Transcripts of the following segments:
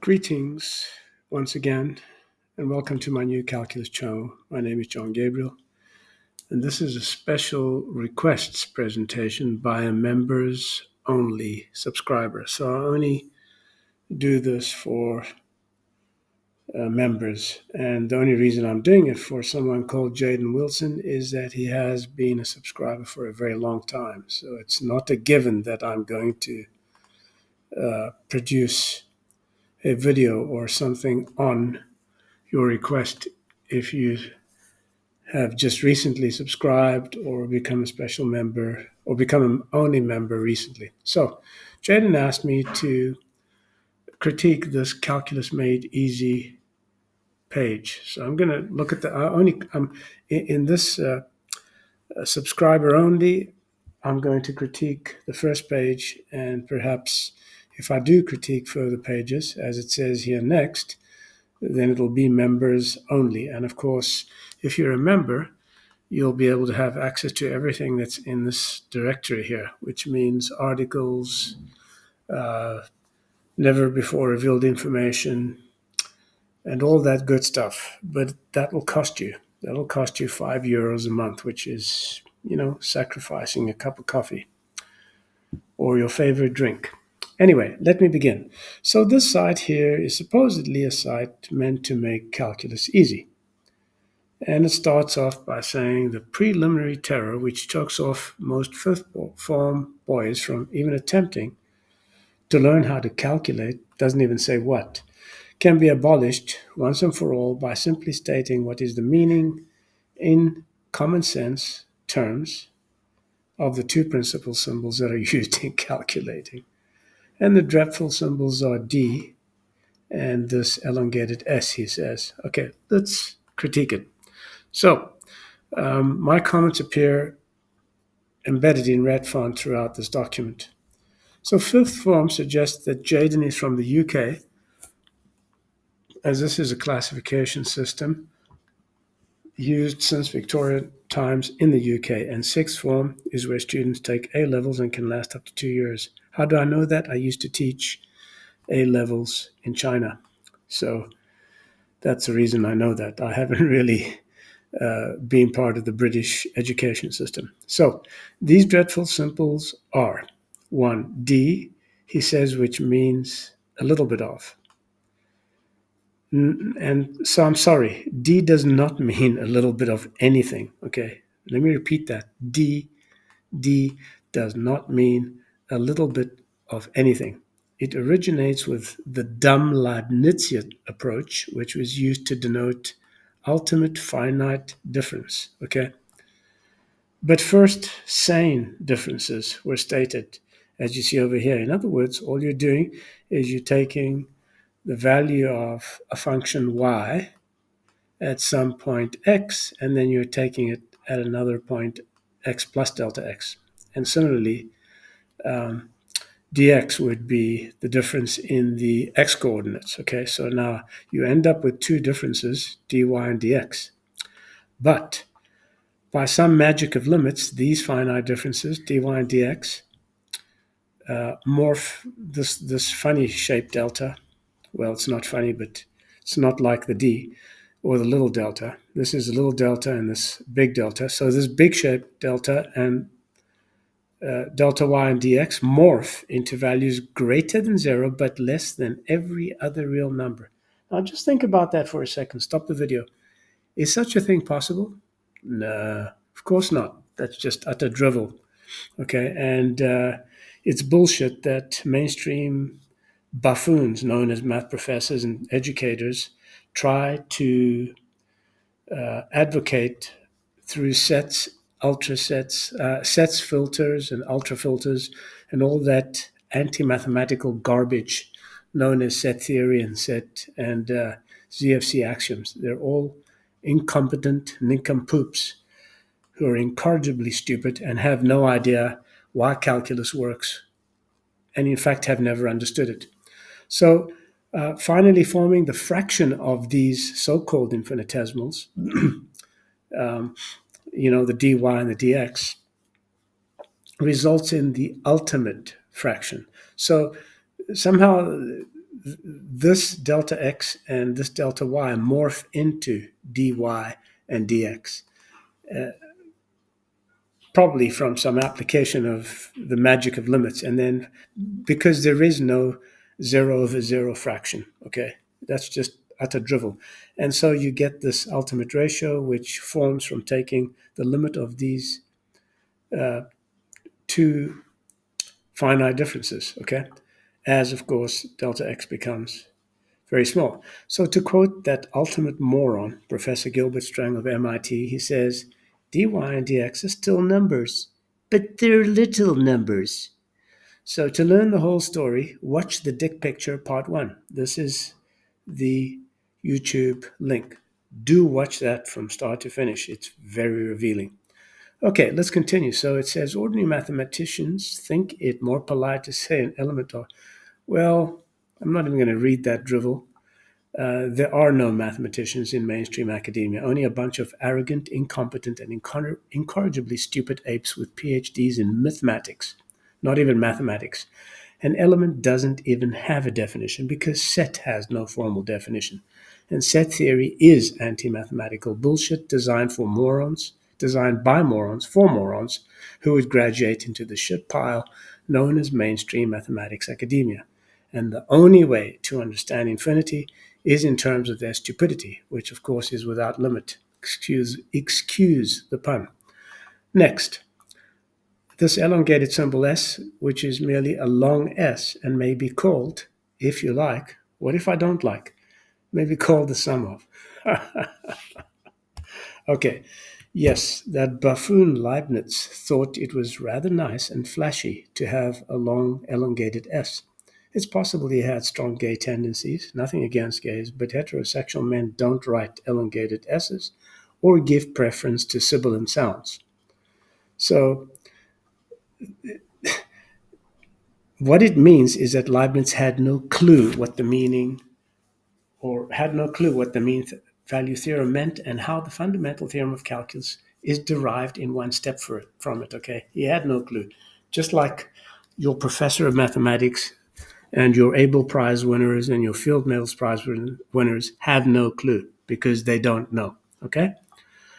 Greetings once again, and welcome to my new calculus channel. My name is John Gabriel, and this is a special requests presentation by a members only subscriber. So I only do this for members, and the only reason I'm doing it for someone called Jaden Wilson is that he has been a subscriber for a very long time. So it's not a given that I'm going to produce a video or something on your request if you have just recently subscribed or become a special member or become an only member recently. So Jaden asked me to critique this Calculus Made Easy page. So I'm going to look at in this subscriber only, I'm going to critique the first page, and perhaps if I do critique further pages, as it says here next, then it'll be members only. And of course, if you're a member, you'll be able to have access to everything that's in this directory here, which means articles, never before revealed information, and all that good stuff. But that will cost you. That'll cost you €5 a month, which is, sacrificing a cup of coffee or your favorite drink. Anyway, let me begin. So this site here is supposedly a site meant to make calculus easy. And it starts off by saying the preliminary terror, which chokes off most fifth form boys from even attempting to learn how to calculate, doesn't even say what, can be abolished once and for all by simply stating what is the meaning in common sense terms of the two principal symbols that are used in calculating. And the dreadful symbols are D and this elongated S, he says. Okay, let's critique it. So, my comments appear embedded in red font throughout this document. So fifth form suggests that Jaden is from the UK, as this is a classification system used since Victorian times in the UK, and sixth form is where students take A-levels and can last up to 2 years. How do I know that? I used to teach A-levels in China, so that's the reason I know that. I haven't really being part of the British education system. So these dreadful symbols are 1, D, he says, which means a little bit of. And so I'm sorry, D does not mean a little bit of anything, okay? Let me repeat that. D does not mean a little bit of anything. It originates with the dumb Leibnizian approach, which was used to denote ultimate finite difference, okay? But first, sane differences were stated, as you see over here. In other words, all you're doing is you're taking the value of a function y at some point x, and then you're taking it at another point x plus delta x. And similarly, dx would be the difference in the x coordinates, okay? So now you end up with two differences, dy and dx. But by some magic of limits, these finite differences, dy and dx, morph this funny shaped delta. Well, it's not funny, but it's not like the d or the little delta. This is a little delta and this big delta. So this big shaped delta and delta y and dx morph into values greater than 0 but less than every other real number. Now just think about that for a second. Stop the video. Is such a thing possible? No, of course not. That's just utter drivel. Okay, and it's bullshit that mainstream buffoons known as math professors and educators try to advocate through sets, sets filters and ultra filters and all that anti-mathematical garbage known as set theory and set and ZFC axioms. They're all incompetent nincompoops who are incorrigibly stupid and have no idea why calculus works, and in fact have never understood it. So finally forming the fraction of these so-called infinitesimals, the dy and the dx, results in the ultimate fraction. So somehow this delta x and this delta y morph into dy and dx, probably from some application of the magic of limits. And then because there is no 0/0 fraction, okay, that's just utter drivel. And so you get this ultimate ratio, which forms from taking the limit of these two finite differences, okay, as of course delta x becomes very small. So to quote that ultimate moron, Professor Gilbert Strang of MIT, he says, dy and dx are still numbers, but they're little numbers. So to learn the whole story, watch the Dick Picture Part 1. This is the YouTube link. Do watch that from start to finish. It's very revealing. Okay, let's continue. So it says ordinary mathematicians think it more polite to say an element of, well, I'm not even going to read that drivel. There are no mathematicians in mainstream academia, only a bunch of arrogant, incompetent, and incorrigibly stupid apes with PhDs in mathematics, not even mathematics. An element doesn't even have a definition because set has no formal definition. And set theory is anti-mathematical bullshit designed by morons for morons who would graduate into the shit pile known as mainstream mathematics academia. And the only way to understand infinity is in terms of their stupidity, which of course is without limit. Excuse the pun. Next, this elongated symbol S, which is merely a long S and may be called, if you like, what if I don't like? May be called the sum of. Okay, yes, that buffoon Leibniz thought it was rather nice and flashy to have a long elongated S. It's possible he had strong gay tendencies, nothing against gays, but heterosexual men don't write elongated S's or give preference to sibilant sounds. So, what it means is that Leibniz had no clue what the meaning, or had no clue what the mean value theorem meant and how the fundamental theorem of calculus is derived in one step from it, okay? He had no clue. Just like your professor of mathematics and your Abel Prize winners and your Field Medals Prize winners have no clue because they don't know, okay?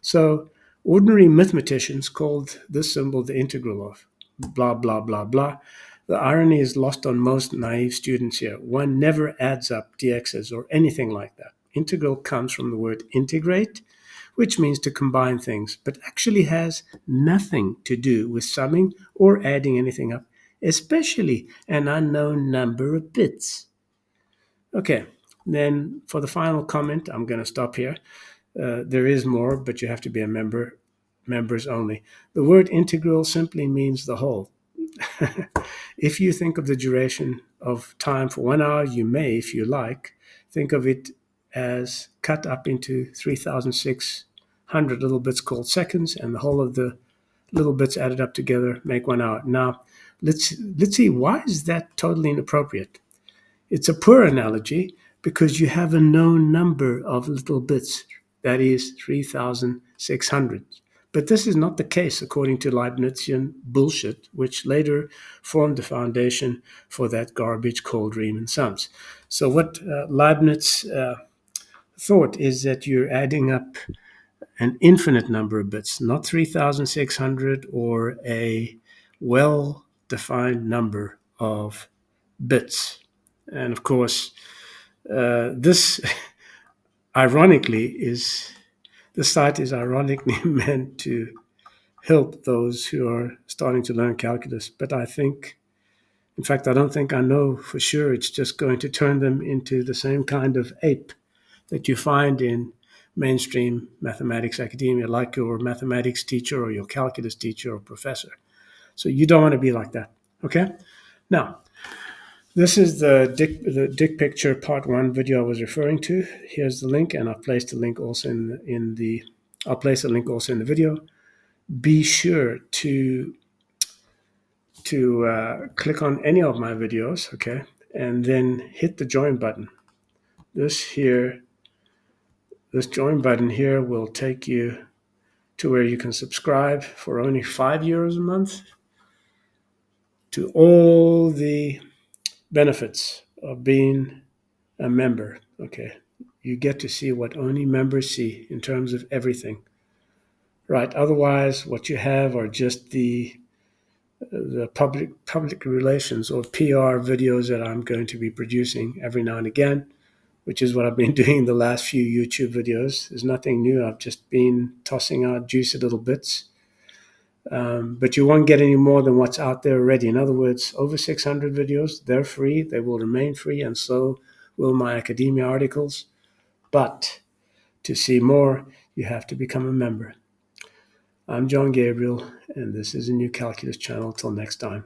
So ordinary mathematicians called this symbol the integral of blah, blah, blah, blah. The irony is lost on most naive students here. One never adds up dx's or anything like that. Integral comes from the word integrate, which means to combine things, but actually has nothing to do with summing or adding anything up, especially an unknown number of bits. Okay, then for the final comment, I'm going to stop here. There is more, but you have to be a member, members only. The word integral simply means the whole. If you think of the duration of time for 1 hour, you may, if you like, think of it as cut up into 3,600 little bits called seconds, and the whole of the little bits added up together make 1 hour. Now, let's see, why is that totally inappropriate? It's a poor analogy because you have a known number of little bits, that is 3,600. But this is not the case according to Leibnizian bullshit, which later formed the foundation for that garbage called Riemann sums. So what Leibniz thought is that you're adding up an infinite number of bits, not 3,600 or a well-defined number of bits. And of course, this ironically is the site is ironically meant to help those who are starting to learn calculus. But I think, in fact, I don't think I know for sure. It's just going to turn them into the same kind of ape that you find in mainstream mathematics academia, like your mathematics teacher or your calculus teacher or professor. So you don't want to be like that. Okay? Now, this is the Dick Picture Part 1 video I was referring to. Here's the link, and I've placed the link also I'll place a link also in the video. Be sure to click on any of my videos, okay, and then hit the join button. This join button here will take you to where you can subscribe for only €5 a month to all the benefits of being a member. Okay, you get to see what only members see in terms of everything. Right. Otherwise, what you have are just the public relations or PR videos that I'm going to be producing every now and again, which is what I've been doing the last few YouTube videos. There's nothing new. I've just been tossing out juicy little bits. But you won't get any more than what's out there already. In other words, over 600 videos, they're free. They will remain free, and so will my academia articles. But to see more, you have to become a member. I'm John Gabriel, and this is a New Calculus channel. Till next time.